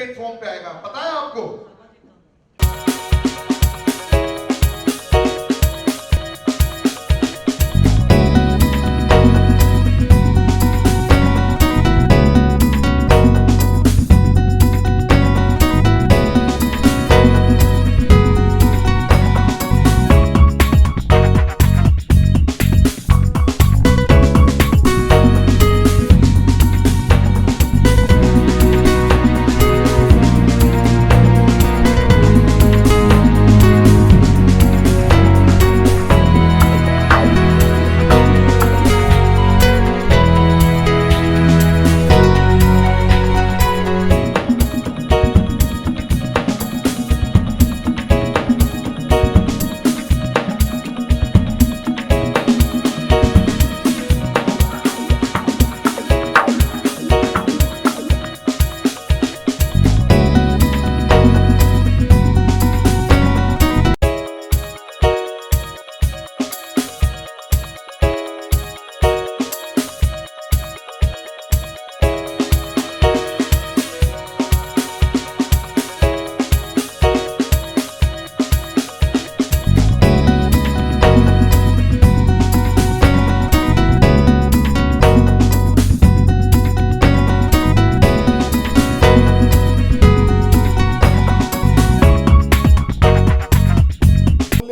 Platform पे आएगा, पता है आपको?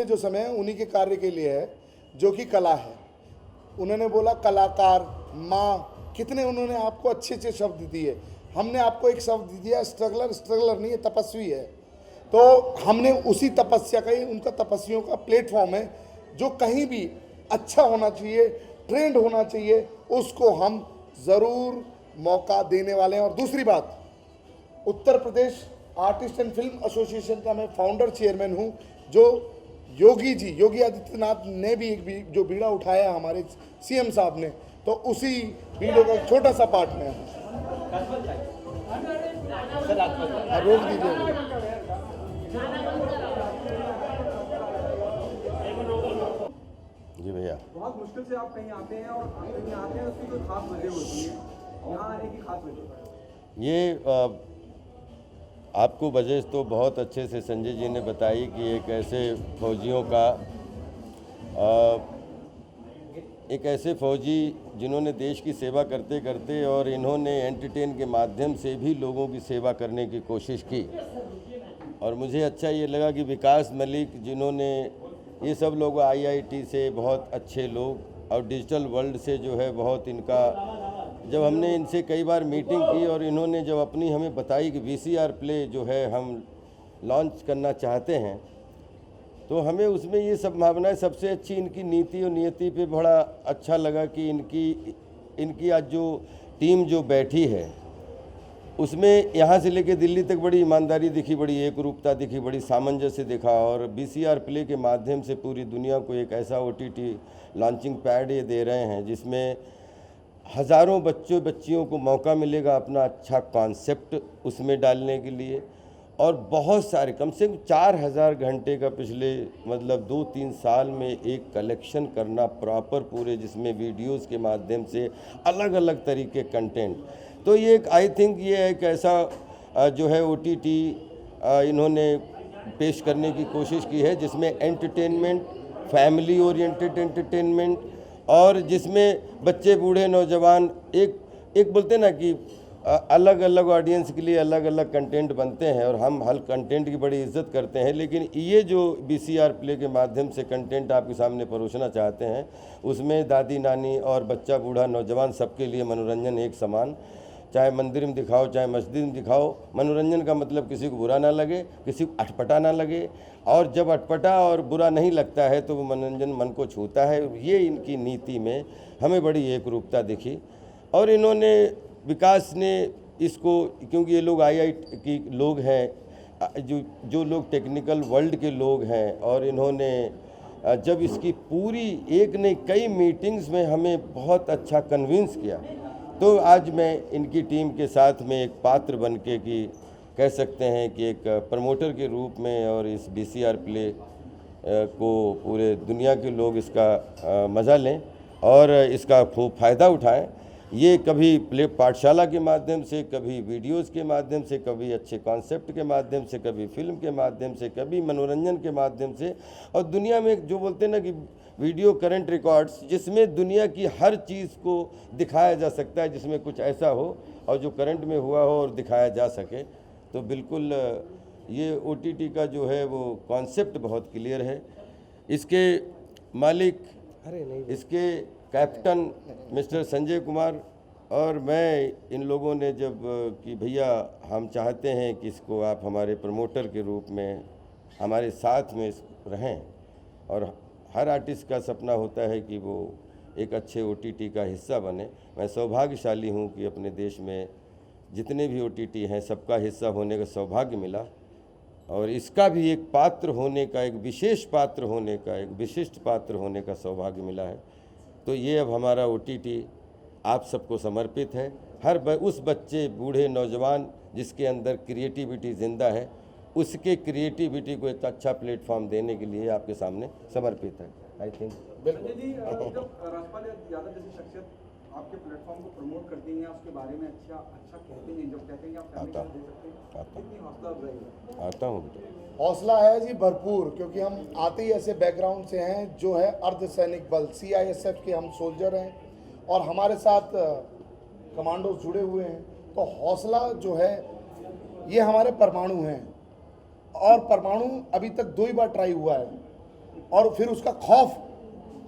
जो समय है उन्हीं के कार्य के लिए है जो कि कला है। उन्होंने बोला कलाकार, माँ, कितने उन्होंने आपको अच्छे अच्छे शब्द दिए। हमने आपको एक शब्द दिया, स्ट्रगलर। स्ट्रगलर नहीं है, तपस्वी है। तो हमने उसी तपस्या का ही, उनका तपस्वियों का प्लेटफॉर्म है जो कहीं भी अच्छा होना चाहिए, ट्रेंड होना चाहिए, उसको हम ज़रूर मौका देने वाले हैं। और दूसरी बात, Uttar Pradesh artist and film association का मैं फाउंडर चेयरमैन हूँ। जो योगी जी, योगी आदित्यनाथ ने भी एक जो बीड़ा उठाया हमारे सीएम साहब ने, तो उसी बीड़े का एक छोटा सा पार्ट में रोक दीजिए। जी भैया, बहुत मुश्किल से आप कहीं आते हैं और कहीं आते हैं, उसकी कोई खास वजह होती है, यहाँ आने की खास वजह? ये आपको वजह तो बहुत अच्छे से संजय जी ने बताई कि एक ऐसे फौजियों का एक ऐसे फौजी जिन्होंने देश की सेवा करते करते और इन्होंने एंटरटेन के माध्यम से भी लोगों की सेवा करने की कोशिश की। और मुझे अच्छा ये लगा कि विकास मलिक, जिन्होंने, ये सब लोग IIT से बहुत अच्छे लोग और डिजिटल वर्ल्ड से जो है बहुत इनका, जब हमने इनसे कई बार मीटिंग की और इन्होंने जब अपनी हमें बताई कि VCR प्ले जो है हम लॉन्च करना चाहते हैं, तो हमें उसमें ये सब भावनाएं, सबसे अच्छी इनकी नीति और नियति पे बड़ा अच्छा लगा कि इनकी आज जो टीम जो बैठी है उसमें यहाँ से लेके दिल्ली तक बड़ी ईमानदारी दिखी, बड़ी एकरूपता दिखी, बड़ी सामंजस्य दिखा। और VCR प्ले के माध्यम से पूरी दुनिया को एक ऐसा OTT लॉन्चिंग पैड ये दे रहे हैं जिसमें हज़ारों बच्चियों को मौका मिलेगा अपना अच्छा कॉन्सेप्ट उसमें डालने के लिए। और बहुत सारे, कम से कम 4000 घंटे का पिछले मतलब 2-3 साल में एक कलेक्शन करना प्रॉपर पूरे, जिसमें वीडियोस के माध्यम से अलग अलग तरीके कंटेंट। तो ये एक, आई थिंक ये एक ऐसा जो है OTT इन्होंने पेश करने की कोशिश की है जिसमें एंटरटेनमेंट, फैमिली ओरिएंटेड एंटरटेनमेंट, और जिसमें बच्चे, बूढ़े, नौजवान, एक बोलते ना कि अलग अलग ऑडियंस के लिए अलग अलग कंटेंट बनते हैं और हम हर कंटेंट की बड़ी इज्जत करते हैं। लेकिन ये जो VCR प्ले के माध्यम से कंटेंट आपके सामने परोसना चाहते हैं, उसमें दादी नानी और बच्चा, बूढ़ा, नौजवान सबके लिए मनोरंजन एक समान, चाहे मंदिर में दिखाओ चाहे मस्जिद में दिखाओ। मनोरंजन का मतलब किसी को बुरा ना लगे, किसी को अटपटा ना लगे, और जब अटपटा और बुरा नहीं लगता है तो वो मनोरंजन मन को छूता है। ये इनकी नीति में हमें बड़ी एकरूपता दिखी। और इन्होंने, विकास ने इसको, क्योंकि ये लोग IIT की लोग हैं, जो लोग टेक्निकल वर्ल्ड के लोग हैं, और इन्होंने जब इसकी पूरी एक नहीं कई मीटिंग्स में हमें बहुत अच्छा कन्विंस किया, तो आज मैं इनकी टीम के साथ में एक पात्र बन के कि कह सकते हैं कि एक प्रमोटर के रूप में, और इस VCR प्ले को पूरे दुनिया के लोग इसका मज़ा लें और इसका खूब फ़ायदा उठाएं। ये कभी प्ले पाठशाला के माध्यम से, कभी वीडियोस के माध्यम से, कभी अच्छे कॉन्सेप्ट के माध्यम से, कभी फिल्म के माध्यम से, कभी मनोरंजन के माध्यम से, और दुनिया में जो बोलते हैं ना कि वीडियो करंट रिकॉर्ड्स, जिसमें दुनिया की हर चीज़ को दिखाया जा सकता है, जिसमें कुछ ऐसा हो और जो करंट में हुआ हो और दिखाया जा सके। तो बिल्कुल ये OTT का जो है वो कॉन्सेप्ट बहुत क्लियर है। इसके मालिक, इसके कैप्टन मिस्टर संजय कुमार और मैं, इन लोगों ने जब कि भैया हम चाहते हैं कि इसको आप हमारे प्रमोटर के रूप में हमारे साथ में रहें, और हर आर्टिस्ट का सपना होता है कि वो एक अच्छे OTT का हिस्सा बने। मैं सौभाग्यशाली हूँ कि अपने देश में जितने भी OTT हैं सबका हिस्सा होने का सौभाग्य मिला, और इसका भी एक पात्र होने का, एक विशेष पात्र होने का, एक विशिष्ट पात्र होने का सौभाग्य मिला है। तो ये अब हमारा OTT आप सबको समर्पित है। उस बच्चे, बूढ़े, नौजवान जिसके अंदर क्रिएटिविटी ज़िंदा है, उसके क्रिएटिविटी को एक अच्छा प्लेटफॉर्म देने के लिए आपके सामने समर्पित है। आई थिंक संजय जी, जब राजपाल यादव जैसी शख्सियत आपके प्लेटफॉर्म को प्रमोट करती हैं, उसके बारे में अच्छा कहते हैं, जब कहते हैं कि आप फैमिली को दे सकते हैं, कितनी हौसला अफजाई है? आता हूँ। हौसला है जी भरपूर, क्योंकि हम आते ही ऐसे बैकग्राउंड से हैं जो है अर्धसैनिक बल CISF के हम सोल्जर हैं, और हमारे साथ कमांडोज जुड़े हुए हैं। तो हौसला जो है ये हमारे परमाणु हैं, और परमाणु अभी तक 2 ही बार ट्राई हुआ है, और फिर उसका खौफ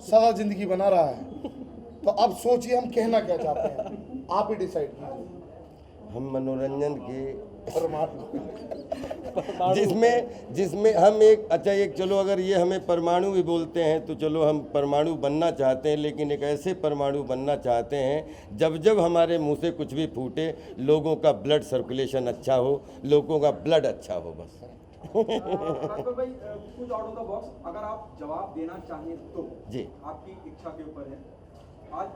सदा जिंदगी बना रहा है। तो अब सोचिए हम कहना क्या चाहते हैं, आप ही डिसाइड कीजिए। हम मनोरंजन के परमाणु जिसमें हम एक चलो, अगर ये हमें परमाणु भी बोलते हैं तो चलो हम परमाणु बनना चाहते हैं, लेकिन एक ऐसे परमाणु बनना चाहते हैं जब जब हमारे मुंह से कुछ भी फूटे, लोगों का ब्लड सर्कुलेशन अच्छा हो, लोगों का ब्लड अच्छा हो, बस। राजपाल भाई, कुछ आउट ऑफ द बॉक्स अगर आप जवाब देना चाहें तो जी, आपकी इच्छा के ऊपर है। आज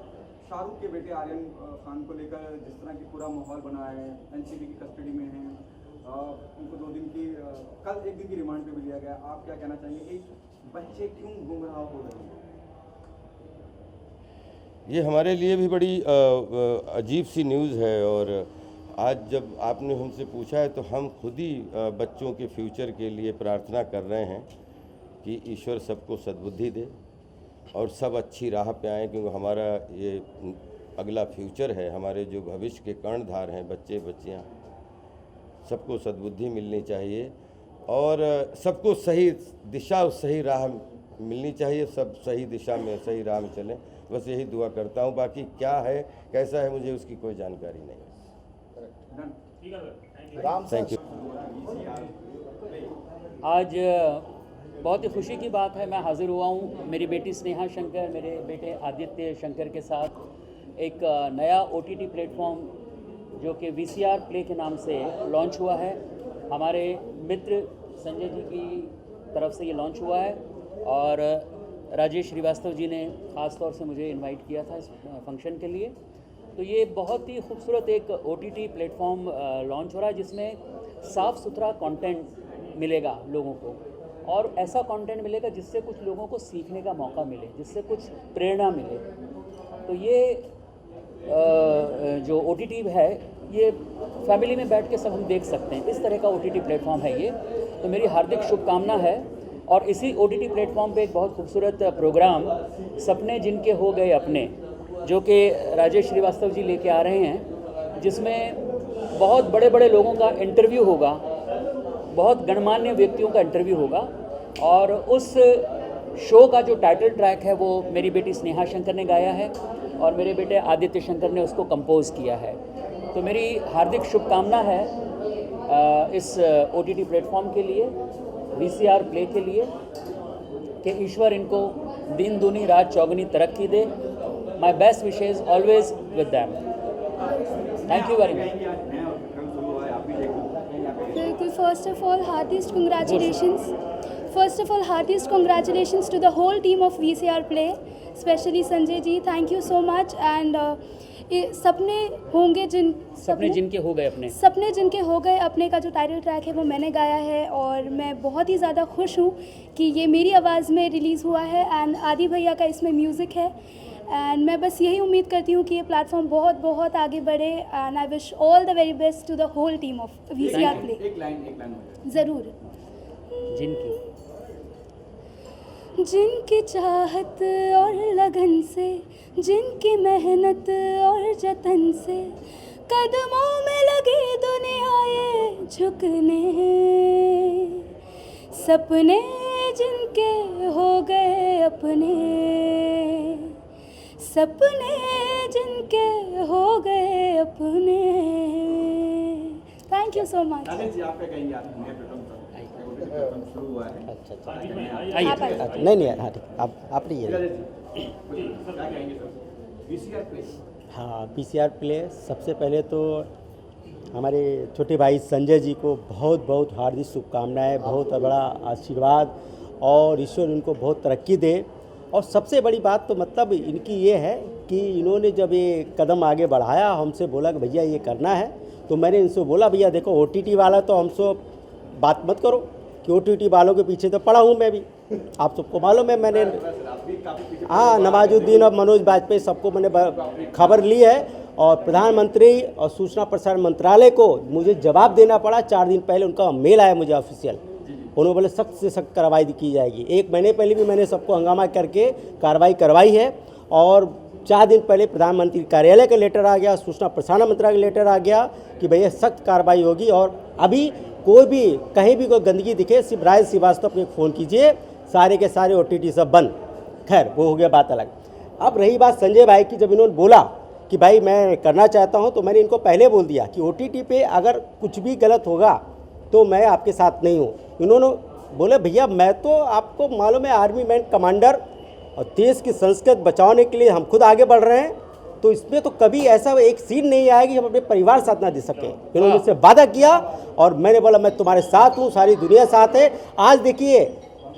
शाहरुख के बेटे आर्यन खान को लेकर जिस तरह की पूरा माहौल बना है, NCB की कस्टडी में हैं, उनको 2 दिन की कल 1 दिन की रिमांड पे भी लिया गया। आप क्या कहना चाहेंगे कि बच्चे क्यों गुमराह हो रहे हैं? ये हमारे लिए भी बड़ी अजीब सी न्यूज़ है, और आज जब आपने हमसे पूछा है तो हम खुद ही बच्चों के फ्यूचर के लिए प्रार्थना कर रहे हैं कि ईश्वर सबको सद्बुद्धि दे और सब अच्छी राह पे आएँ, क्योंकि हमारा ये अगला फ्यूचर है, हमारे जो भविष्य के कर्णधार हैं, बच्चे बच्चियाँ, सबको सद्बुद्धि मिलनी चाहिए, और सबको सही दिशा और सही राह मिलनी चाहिए, सब सही दिशा में, सही राह में चलें। बस यही दुआ करता हूँ। बाकी क्या है, कैसा है, मुझे उसकी कोई जानकारी नहीं है। Thank you. आज बहुत ही खुशी की बात है, मैं हाज़िर हुआ हूँ मेरी बेटी स्नेहा शंकर, मेरे बेटे आदित्य शंकर के साथ एक नया OTT प्लेटफॉर्म जो कि VCR प्ले के नाम से लॉन्च हुआ है। हमारे मित्र संजय जी की तरफ से ये लॉन्च हुआ है, और राजेश श्रीवास्तव जी ने ख़ास तौर से मुझे इनवाइट किया था इस फंक्शन के लिए। तो ये बहुत ही खूबसूरत एक OTT प्लेटफॉर्म लॉन्च हो रहा है, जिसमें साफ़ सुथरा कंटेंट मिलेगा लोगों को, और ऐसा कंटेंट मिलेगा जिससे कुछ लोगों को सीखने का मौका मिले, जिससे कुछ प्रेरणा मिले। तो ये जो OTT है, ये फैमिली में बैठ के सब हम देख सकते हैं, इस तरह का OTT प्लेटफॉर्म है ये। तो मेरी हार्दिक शुभकामना है। और इसी OTT प्लेटफॉर्म पे एक बहुत खूबसूरत प्रोग्राम सपने जिनके हो गए अपने, जो कि राजेश श्रीवास्तव जी लेके आ रहे हैं, जिसमें बहुत बड़े बड़े लोगों का इंटरव्यू होगा, बहुत गणमान्य व्यक्तियों का इंटरव्यू होगा। और उस शो का जो टाइटल ट्रैक है वो मेरी बेटी स्नेहा शंकर ने गाया है, और मेरे बेटे आदित्य शंकर ने उसको कंपोज किया है। तो मेरी हार्दिक शुभकामना है इस OTT प्लेटफॉर्म के लिए, VCR प्ले के लिए, कि ईश्वर इनको दिन दूनी रात चौगुनी तरक्की दे। My best wishes always with them. Thank you very much. First of all, heartiest congratulations. First of all, heartiest congratulations to the whole team of VCR Play, especially Sanjay ji. Thank you so much. And सपने होंगे सपने जिनके हो गए अपने, सपने जिनके हो गए अपने का जो टाइटल ट्रैक है वो मैंने गाया है, और मैं बहुत ही ज़्यादा खुश हूँ कि ये मेरी आवाज़ में रिलीज़ हुआ है। एंड आदि भैया का इसमें म्यूज़िक है, एंड मैं बस यही उम्मीद करती हूँ कि ये प्लेटफॉर्म बहुत बहुत आगे बढ़े and I wish all the very best to the whole team of VCR play. एक लाइन हो जाए। ज़रूर। जिनकी चाहत और लगन से, जिनकी मेहनत और जतन से कदमों में लगी दुनिया ये झुकने, सपने जिनके हो गए अपने, सपने जिनके हो गए अपने। Thank you so much. Rajesh ji, आप क्या कहेंगे? आप नए प्लेटफॉर्म शुरू हुआ है। आप आइए। नहीं हाँ ठीक, आप नहीं है। राजेश जी, क्या कहेंगे सर? VCR play. हाँ, VCR प्ले सबसे पहले तो हमारे छोटे भाई संजय जी को बहुत बहुत हार्दिक शुभकामनाएं, बहुत बड़ा आशीर्वाद और ईश्वर इनको बहुत तरक्की दे। और सबसे बड़ी बात तो मतलब इनकी ये है कि इन्होंने जब ये कदम आगे बढ़ाया, हमसे बोला कि भैया ये करना है, तो मैंने इनसे बोला भैया देखो OTT वाला तो हमसे बात मत करो कि OTT वालों के पीछे तो पड़ा हूँ मैं भी, आप सबको मालूम है। मैंने हाँ नवाजुद्दीन और मनोज वाजपेयी सबको मैंने खबर ली है और प्रधानमंत्री और सूचना प्रसारण मंत्रालय को मुझे जवाब देना पड़ा। 4 दिन पहले उनका मेल आया मुझे ऑफिशियल, उन्होंने बोले सख्त से सख्त कार्रवाई की जाएगी। 1 महीने पहले भी मैंने सबको हंगामा करके कार्रवाई करवाई है और 4 दिन पहले प्रधानमंत्री कार्यालय का लेटर आ गया, सूचना प्रसारण मंत्रालय का लेटर आ गया कि भैया सख्त कार्रवाई होगी। और अभी कोई भी कहीं भी कोई गंदगी दिखे सिर्फ राज श्रीवास्तव को एक फ़ोन कीजिए, सारे के सारे OTT सब बंद। खैर वो हो गया बात अलग। अब रही बात संजय भाई की, जब इन्होंने बोला कि भाई मैं करना चाहता हूं, तो मैंने इनको पहले बोल दिया कि OTT पे अगर कुछ भी गलत होगा तो मैं आपके साथ नहीं हूं। इन्होंने बोले भैया मैं तो आपको मालूम है आर्मी मैन कमांडर और देश की संस्कृति बचाने के लिए हम खुद आगे बढ़ रहे हैं, तो इसमें तो कभी ऐसा एक सीन नहीं आएगी हम अपने परिवार साथ ना दे सकें। इन्होंने मुझसे वादा किया और मैंने बोला मैं तुम्हारे साथ हूँ, सारी दुनिया साथ है। आज देखिए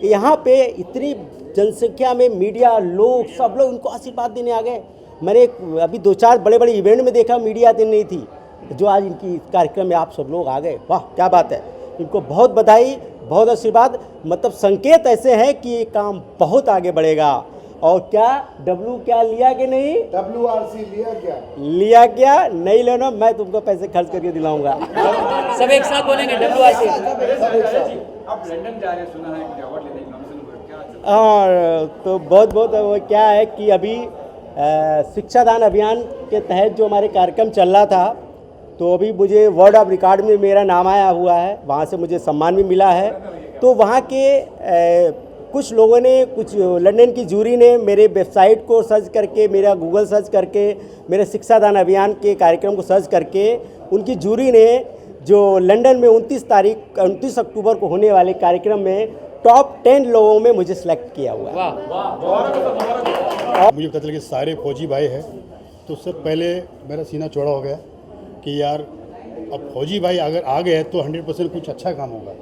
यहाँ पे इतनी जनसंख्या में मीडिया लोग सब लोग उनको आशीर्वाद देने आ गए। मैंने अभी 2-4 बड़े बड़े इवेंट में देखा मीडिया दिन नहीं थी, जो आज इनकी कार्यक्रम में आप सब लोग आ गए, वाह क्या बात है। इनको बहुत बधाई, बहुत आशीर्वाद। मतलब संकेत ऐसे हैं कि ये काम बहुत आगे बढ़ेगा। और क्या क्या लिया कि नहीं? WRC लिया क्या नहीं लेना, मैं तुमको पैसे खर्च करके दिलाऊंगा। सब एक साथ बोलेंगे WRC। आप लंदन जा रहे हैं, सुना है कि अवार्ड लेने की नॉमिनेशन हुआ, क्या? और तो बहुत वो क्या है कि अभी शिक्षादान अभियान के तहत जो हमारे कार्यक्रम चल रहा था, तो अभी मुझे वर्ल्ड ऑफ रिकॉर्ड में मेरा नाम आया हुआ है, वहाँ से मुझे सम्मान भी मिला है। तो वहाँ के कुछ लोगों ने, कुछ लंदन की जूरी ने मेरे वेबसाइट को सर्च करके, मेरा गूगल सर्च करके, मेरे शिक्षादान अभियान के कार्यक्रम को सर्च करके, उनकी जूरी ने जो लंदन में 29 अक्टूबर को होने वाले कार्यक्रम में टॉप 10 लोगों में मुझे सिलेक्ट किया हुआ है। मुझे पता चला कि सारे फौजी भाई हैं, तो उससे पहले मेरा सीना चौड़ा हो गया कि यार अब फौजी भाई अगर आ गए तो 100% कुछ अच्छा काम होगा।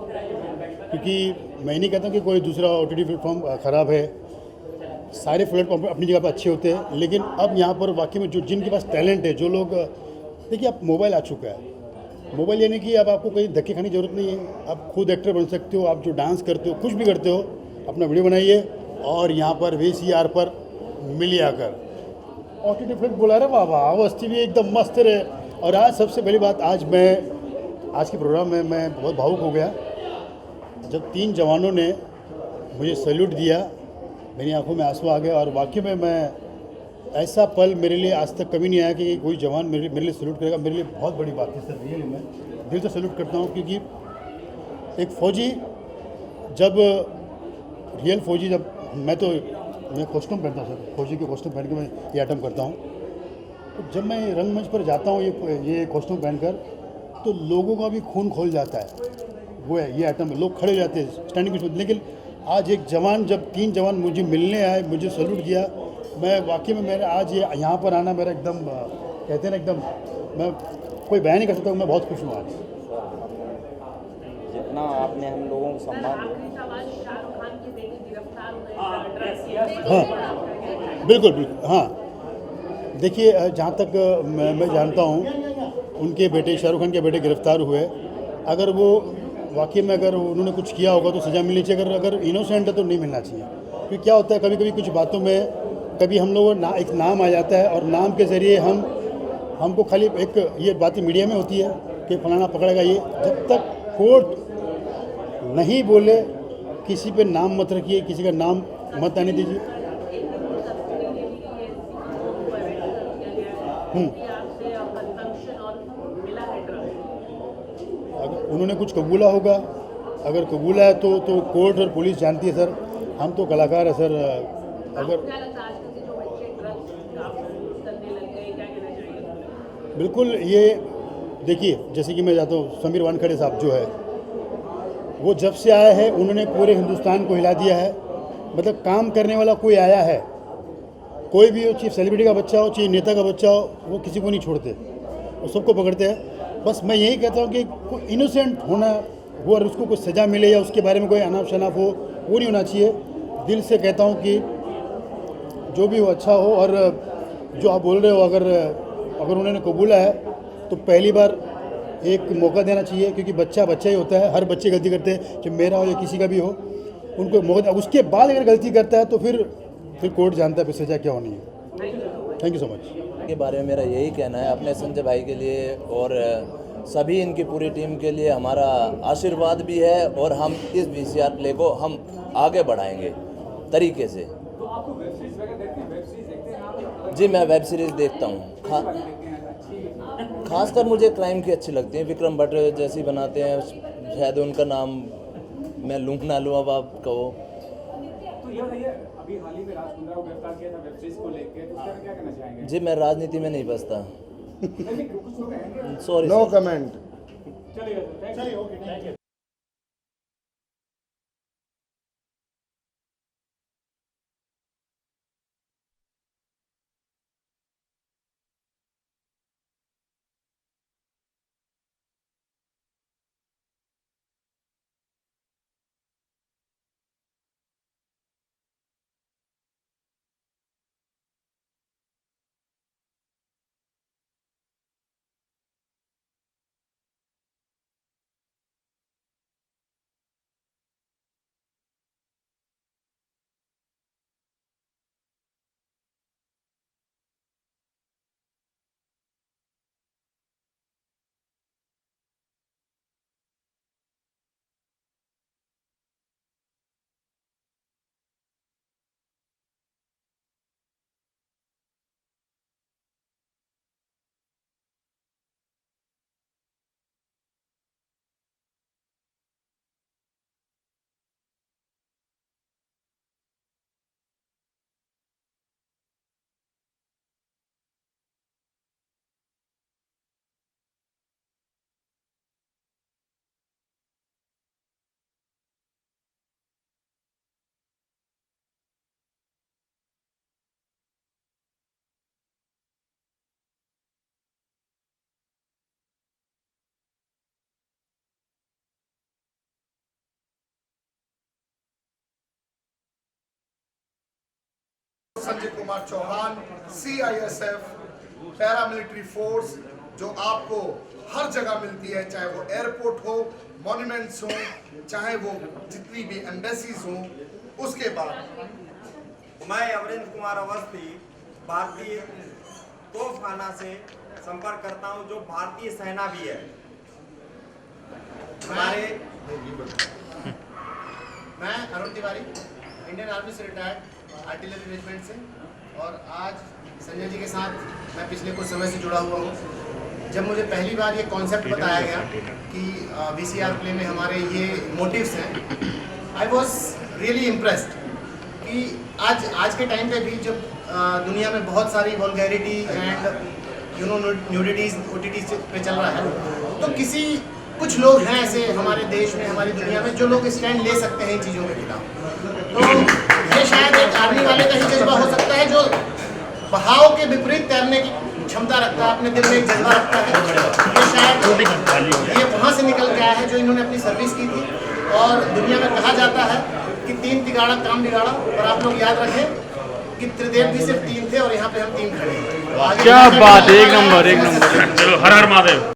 क्योंकि मैं नहीं कहता कि कोई दूसरा OTT प्लेटफॉर्म ख़राब है, सारे प्लेटफॉर्म अपनी जगह पर अच्छे होते हैं, लेकिन अब यहाँ पर वाकई में जो जिनके पास टैलेंट है, जो लोग, देखिए अब मोबाइल आ चुका है, मोबाइल यानी कि अब आपको कहीं धक्के खाने की जरूरत नहीं है, आप खुद एक्टर बन सकते हो, आप जो डांस करते हो, कुछ भी करते हो, अपना वीडियो बनाइए और यहाँ पर VCR पर मिलिए आकर। OTT प्लेट बोला रहे वाह वाह, अवस्थी भी एकदम मस्त रहे। और आज सबसे पहली बात, आज के प्रोग्राम में मैं बहुत भावुक हो गया जब 3 जवानों ने मुझे सैल्यूट दिया, मेरी आंखों में आंसू आ गए। और वाकई में मैं ऐसा पल मेरे लिए आज तक कभी नहीं आया कि कोई जवान मेरे लिए सैल्यूट करेगा, मेरे लिए बहुत बड़ी बात है सर। रियली मैं दिल से सैल्यूट करता हूँ, क्योंकि एक फ़ौजी जब रियल फ़ौजी जब मैं कॉस्ट्यूम पहनता हूँ सर, फौजी के कॉस्ट्यूम पहन के मैं ये आइटम करता हूँ, तो जब मैं रंगमंच पर जाता हूँ ये कॉस्ट्यूम पहनकर, तो लोगों का भी खून खोल जाता है। वो है ये आइटम, लोग खड़े हो जाते हैं स्टैंडिंग कुछ। लेकिन आज एक जवान, जब 3 जवान मुझे मिलने आए, मुझे सैल्यूट किया, मैं वाकई में मेरा आज ये यहाँ पर आना मेरा एकदम कहते हैं ना, एकदम मैं कोई बयान नहीं कर सकता हूँ, मैं बहुत खुश हूँ आज। जितना आपने हम लोगों को सम्मान दिया। हाँ बिल्कुल हाँ। देखिए जहाँ तक मैं जानता हूँ, उनके बेटे शाहरुख खान के बेटे गिरफ्तार हुए, अगर वो वाकई में अगर उन्होंने कुछ किया होगा तो सज़ा मिलनी चाहिए। अगर इनोसेंट है तो नहीं मिलना चाहिए। क्योंकि क्या होता है, कभी कभी कुछ बातों में कभी हम लोगों को एक नाम आ जाता है और नाम के ज़रिए हमको खाली एक ये बातें मीडिया में होती है कि फलाना पकड़ेगा ये, जब तक कोर्ट नहीं बोले किसी पे नाम मत रखिए, किसी का नाम मत आने दीजिए। अगर उन्होंने कुछ कबूला होगा, अगर कबूला है तो कोर्ट और पुलिस जानती है सर, हम तो कलाकार है सर। अगर बिल्कुल ये देखिए, जैसे कि मैं जाता हूँ, समीर वानखेड़े साहब जो है वो जब से आया है उन्होंने पूरे हिंदुस्तान को हिला दिया है। मतलब काम करने वाला कोई आया है, कोई भी हो, चाहे सेलिब्रिटी का बच्चा हो, चाहे नेता का बच्चा हो, वो किसी को नहीं छोड़ते, वो सबको पकड़ते हैं। बस मैं यही कहता हूँ कि कोई इनोसेंट होना वो और उसको कुछ सज़ा मिले या उसके बारे में कोई अनाप शनाप हो, वो नहीं होना चाहिए। दिल से कहता हूँ कि जो भी हो अच्छा हो। और जो आप बोल रहे हो, अगर उन्होंने कबूला है तो पहली बार एक मौका देना चाहिए, क्योंकि बच्चा ही होता है, हर बच्चे गलती करते हैं, चाहे मेरा हो या किसी का भी हो, उनको मौका। उसके बाद अगर गलती करता है तो फिर कोर्ट जानता है फिर सज़ा क्या होनी है। Thank you so much. के बारे में मेरा यही कहना है अपने संजय भाई के लिए और सभी इनकी पूरी टीम के लिए हमारा आशीर्वाद भी है, और हम इस VCR प्ले को हम आगे बढ़ाएंगे तरीके से। तो आपको वेब सीरीज वगैरह देखते हैं आप? जी मैं वेब सीरीज़ देखता हूँ, खासकर मुझे क्राइम की अच्छी लगती है। विक्रम भट्ट जैसी बनाते हैं, शायद उनका नाम मैं लूँ ना लूँ, अब आप कहो। तो ये बताइए, अभी हाल ही में राज कुंद्रा को गिरफ्तार किया था वेब सीरीज को लेकर, तो उसका क्या कहना चाहेंगे? जी मैं राजनीति में नहीं बसता, कुछ लोग हैं सॉरी। No comment. चलिए thank you. Sanjay Kumar Chauhan, CISF paramilitary force, जो आपको हर जगह मिलती है, चाहे वो एयरपोर्ट हो, मॉन्यूमेंट्स हो, चाहे वो जितनी भी एम्बेसीज हो। उसके बाद मैं अमरेंद्र कुमार अवस्थी भारतीय तोपखाना से संपर्क करता हूं, जो भारतीय सेना भी है हमारे। मैं अरुण तिवारी, इंडियन आर्मी से रिटायर्ड आर्टिलरी रेजिमेंट से, और आज संजय जी के साथ मैं पिछले कुछ समय से जुड़ा हुआ हूँ। जब मुझे पहली बार ये कॉन्सेप्ट बताया गया कि VCR प्ले में हमारे ये मोटिव्स हैं, आई वॉज रियली इम्प्रेस्ड कि आज के टाइम पे भी जब दुनिया में बहुत सारी वल्गैरिटी एंड न्यूडिटीज़ OTT पे चल रहा है, तो कुछ लोग हैं ऐसे हमारे देश में, हमारी दुनिया में, जो लोग स्टैंड ले सकते हैं इन चीज़ों के खिलाफ। तो ये शायद एक आर्मी वाले का ही जज्बा हो सकता है, जो बहाव के विपरीत तैरने की क्षमता रखता है, अपने दिल में एक जज्बा रखता है। ये शायद ये वहाँ से निकल के आया है जो इन्होंने अपनी सर्विस की थी। और दुनिया में कहा जाता है कि 3 तिगाड़ा काम बिगाड़ा, और आप लोग याद रखें कि त्रिदेव भी सिर्फ 3 थे और यहाँ पे हम 3 खड़े हैं। क्या बात, एक नंबर। चलो हर हर महादेव।